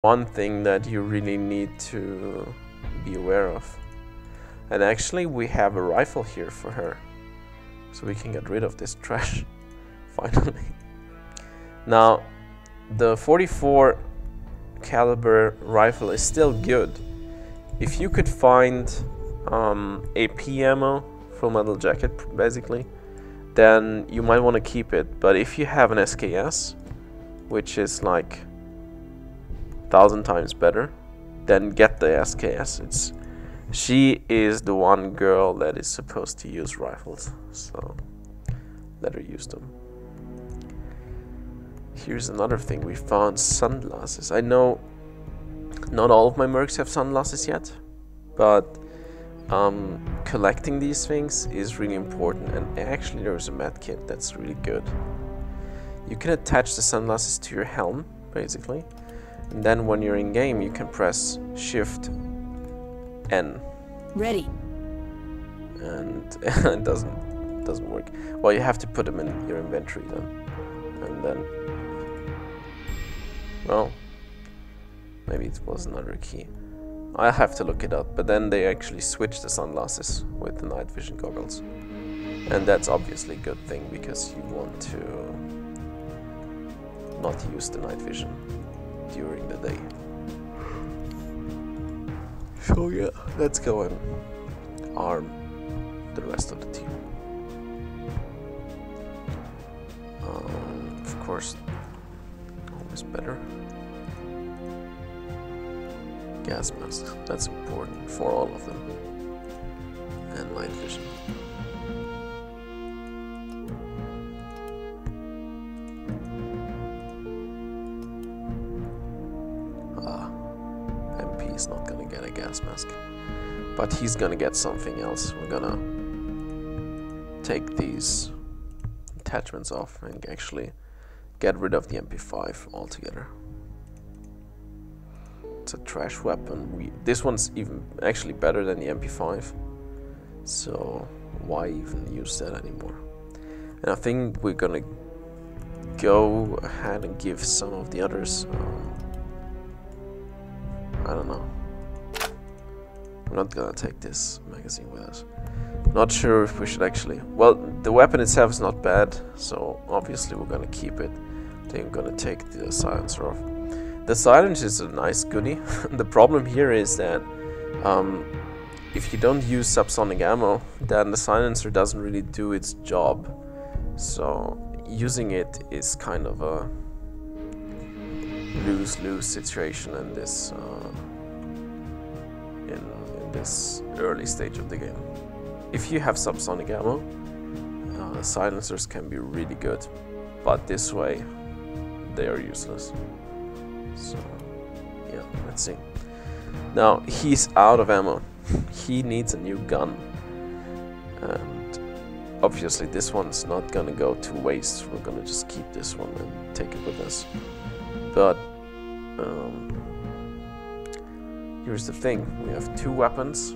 one thing that you really need to be aware of. And actually we have a rifle here for her, so we can get rid of this trash finally. Now the 44 caliber rifle is still good. If you could find AP ammo, full metal jacket basically, then you might want to keep it. But if you have an SKS, which is like 1,000 times better, then get the SKS. She is the one girl that is supposed to use rifles, so let her use them. Here's another thing we found: sunglasses. I know not all of my mercs have sunglasses yet, but collecting these things is really important. And actually there's a med kit that's really good. You can attach the sunglasses to your helm basically, and then when you're in game you can press Shift N. Ready. And it doesn't work. Well, you have to put them in your inventory then, and then, well, maybe it was another key. I'll have to look it up. But then they actually switch the sunglasses with the night vision goggles, and that's obviously a good thing because you want to not use the night vision during the day. So yeah, let's go and arm the rest of the team. Of course, always better. Gas masks, that's important for all of them. And night vision. MP is not gonna get a gas mask, but he's gonna get something else. We're gonna take these attachments off and actually get rid of the MP5 altogether. It's a trash weapon. This one's even actually better than the MP5, so why even use that anymore? And I think we're gonna go ahead and give some of the others, I don't know. I'm not gonna take this magazine with us. Not sure if we should actually. Well, the weapon itself is not bad, so obviously we're gonna keep it. Then we're gonna take the silencer off. The silencer is a nice goodie. The problem here is that if you don't use subsonic ammo, then the silencer doesn't really do its job. So using it is kind of a lose-lose situation in this in this early stage of the game. If you have subsonic ammo, silencers can be really good, but this way they are useless. So yeah, let's see. Now he's out of ammo. He needs a new gun, and obviously this one's not gonna go to waste. We're gonna just keep this one and take it with us. But here's the thing: we have 2 weapons,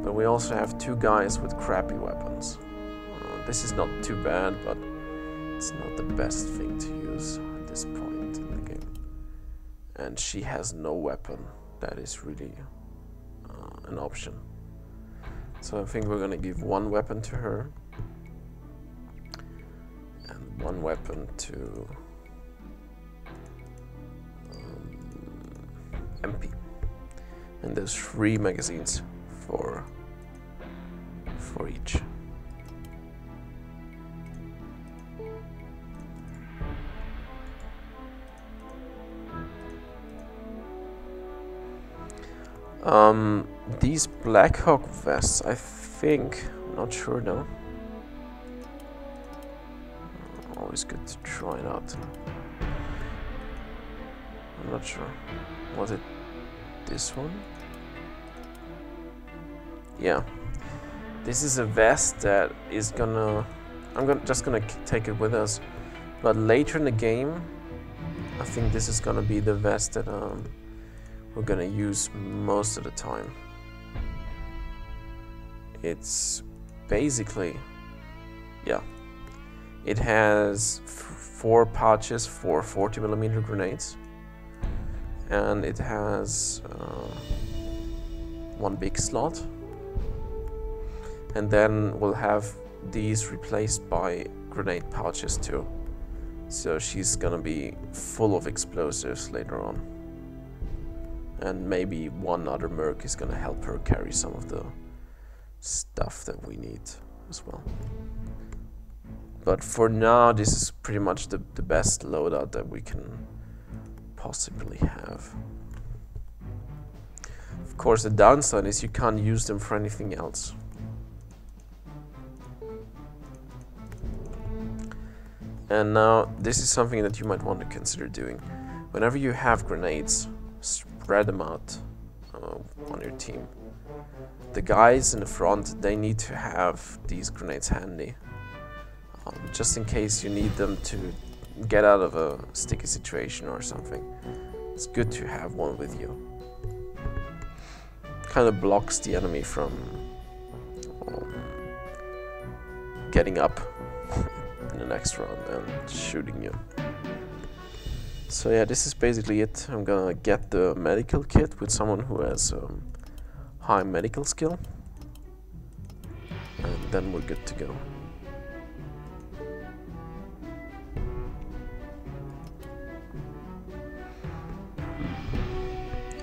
but we also have 2 guys with crappy weapons. This is not too bad, but it's not the best thing to use at this point in the game. And she has no weapon that is really an option. So I think we're gonna give 1 weapon to her and 1 weapon to MP. And there's 3 magazines for each. These Black Hawk vests, I think, not sure though. Always good to try it out. I'm not sure. Was it this one? Yeah. This is a vest that is gonna... just gonna take it with us. But later in the game, I think this is gonna be the vest that we're gonna use most of the time. It's basically, yeah, it has 4 pouches for 40mm grenades, and it has one big slot, and then we'll have these replaced by grenade pouches too. So she's gonna be full of explosives later on. And maybe one other merc is gonna help her carry some of the stuff that we need as well. But for now, this is pretty much the best loadout that we can possibly have. Of course, the downside is you can't use them for anything else. And now, this is something that you might want to consider doing. Whenever you have grenades, spread them out on your team. The guys in the front, they need to have these grenades handy. Just in case you need them to get out of a sticky situation or something. It's good to have one with you. Kind of blocks the enemy from getting up in the next round and shooting you. So yeah, this is basically it. I'm gonna get the medical kit with someone who has high medical skill, and then we're good to go.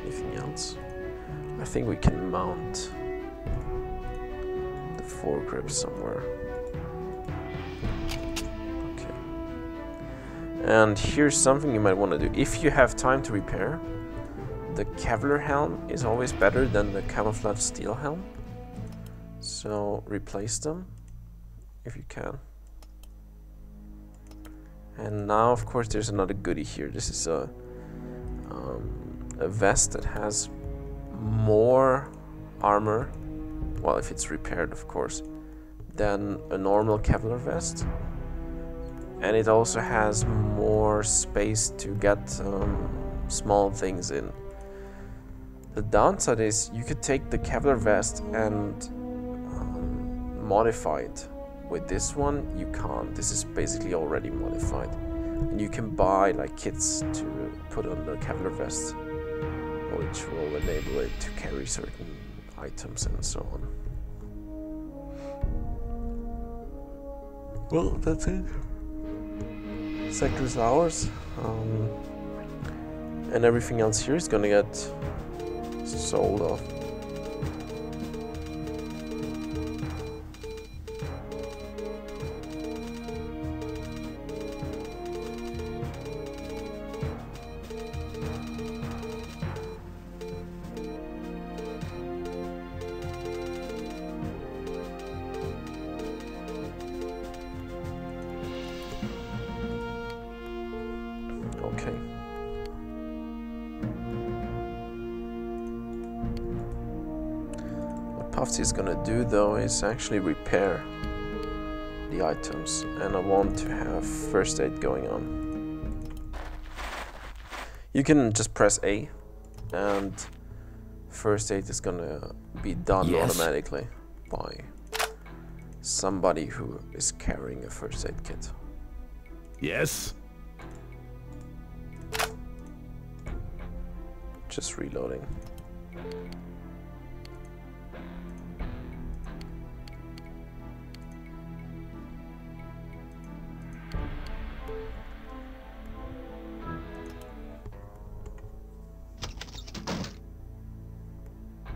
Anything else? I think we can mount the foregrip somewhere. Okay. And here's something you might want to do. If you have time to repair, the Kevlar helm is always better than the camouflage steel helm. So replace them if you can. And now, of course, there's another goodie here. This is a vest that has more armor, well, if it's repaired, of course, than a normal Kevlar vest. And it also has more space to get small things in. The downside is you could take the Kevlar vest and modify it. With this one, you can't. This is basically already modified. And you can buy like kits to put on the Kevlar vest, which will enable it to carry certain items and so on. Well, that's it. Sector's ours. And everything else here is gonna get sold off. Okay. What Puffsy is gonna do though is actually repair the items, and I want to have first aid going on. You can just press A and first aid is gonna be done automatically by somebody who is carrying a first aid kit. Yes. Just reloading.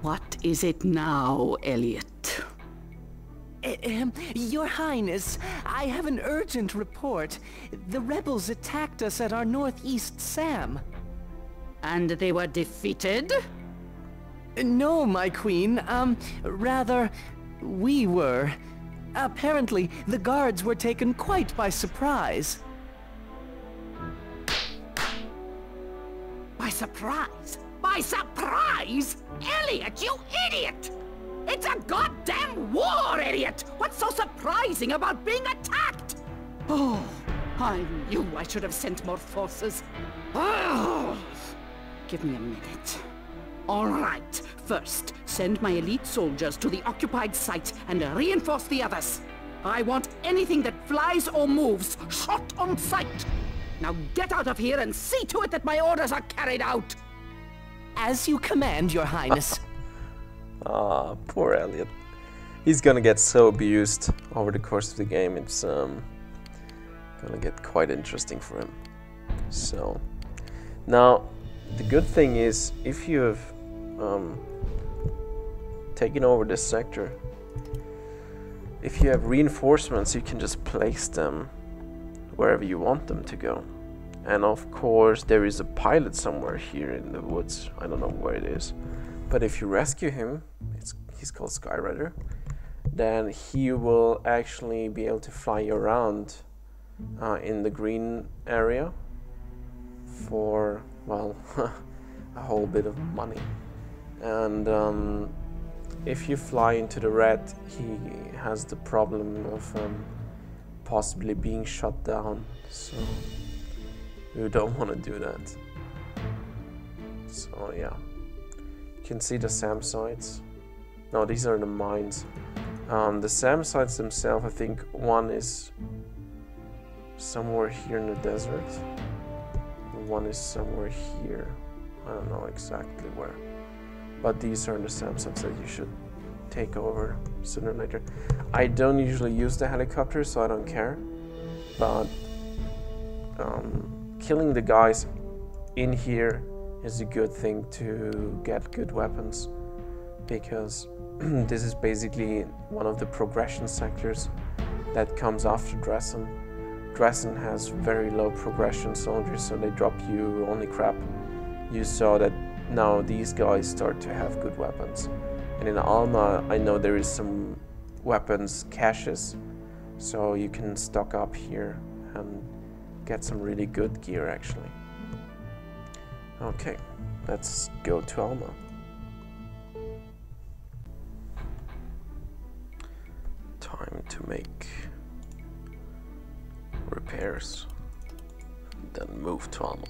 What is it now, Elliot? Your Highness, I have an urgent report. The rebels attacked us at our northeast SAM. And they were defeated? No, my queen. Rather, we were. Apparently, the guards were taken quite by surprise. By surprise? By surprise? Elliot, you idiot! It's a goddamn war, Elliot! What's so surprising about being attacked? Oh, I knew I should have sent more forces. Oh. Give me a minute. All right. First, send my elite soldiers to the occupied site and reinforce the others. I want anything that flies or moves shot on sight. Now get out of here and see to it that my orders are carried out. As you command, Your Highness. Ah, poor Elliot. He's gonna get so abused over the course of the game. It's gonna get quite interesting for him. So, now, the good thing is, if you have taken over this sector, if you have reinforcements, you can just place them wherever you want them to go. And of course, there is a pilot somewhere here in the woods. I don't know where it is. But if you rescue him, he's called Skyrider, then he will actually be able to fly you around in the green area for, well, a whole bit of money. And if you fly into the red, he has the problem of possibly being shut down. So you don't want to do that. So yeah, you can see the SAM sites. No, these are the mines. The SAM sites themselves, I think one is somewhere here in the desert. One is somewhere here. I don't know exactly where. But these are the SAM sites that you should take over sooner or later. I don't usually use the helicopter, so I don't care. But killing the guys in here is a good thing to get good weapons, because this is basically one of the progression sectors that comes after Dresden. Dresden has very low progression soldiers, so they drop you only crap. You saw that now these guys start to have good weapons. And in Alma, I know there is some weapons caches, so you can stock up here and get some really good gear actually. Okay, let's go to Alma. Time to make repairs, then move to Alma.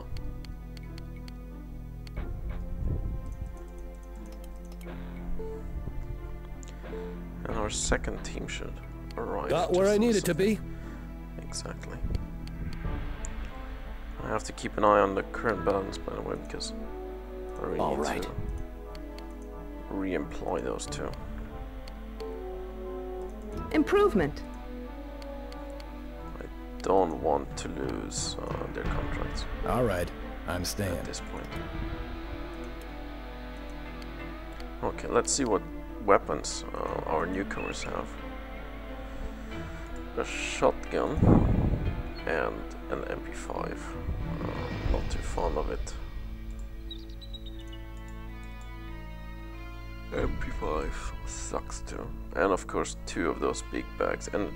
And our second team should arrive. Got where I needed to be. Exactly. I have to keep an eye on the current balance, by the way, because I really need to re-employ those two. Improvement. I don't want to lose their contracts. All right, I'm staying. At this point. Okay, let's see what weapons our newcomers have. A shotgun and an MP5. Not too fond of it. MP5 sucks too. And of course 2 of those big bags and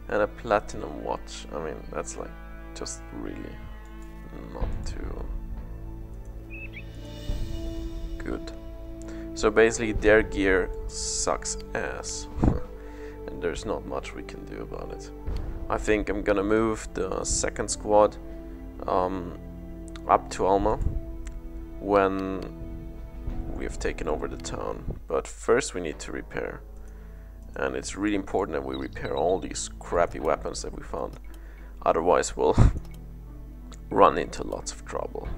and a platinum watch. I mean, that's like just really not too good. So basically their gear sucks ass. And there's not much we can do about it. I think I'm gonna move the second squad up to Alma when we have taken over the town. But first we need to repair. And it's really important that we repair all these crappy weapons that we found. Otherwise we'll run into lots of trouble.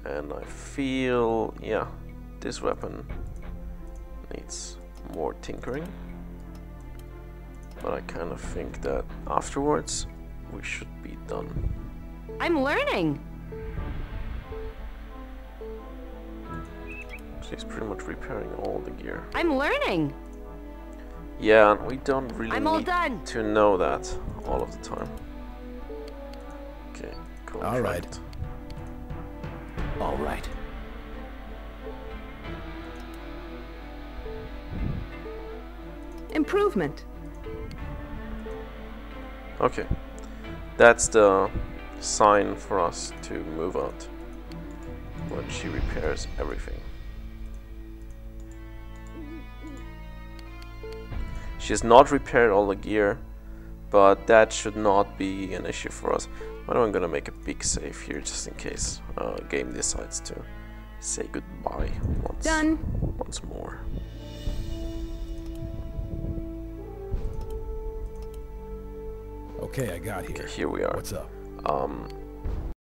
And I feel, yeah, this weapon needs more tinkering. But I kind of think that afterwards we should be done. I'm learning. She's pretty much repairing all the gear. I'm learning. Yeah, and we don't really I'm all need done. to know that all of the time. Okay, cool. All right. All right. Improvement. Okay, that's the sign for us to move out when she repairs everything. She has not repaired all the gear, but that should not be an issue for us. But I'm gonna make a big save here just in case game decides to say goodbye once more. Okay, I got here. Okay, here we are. What's up?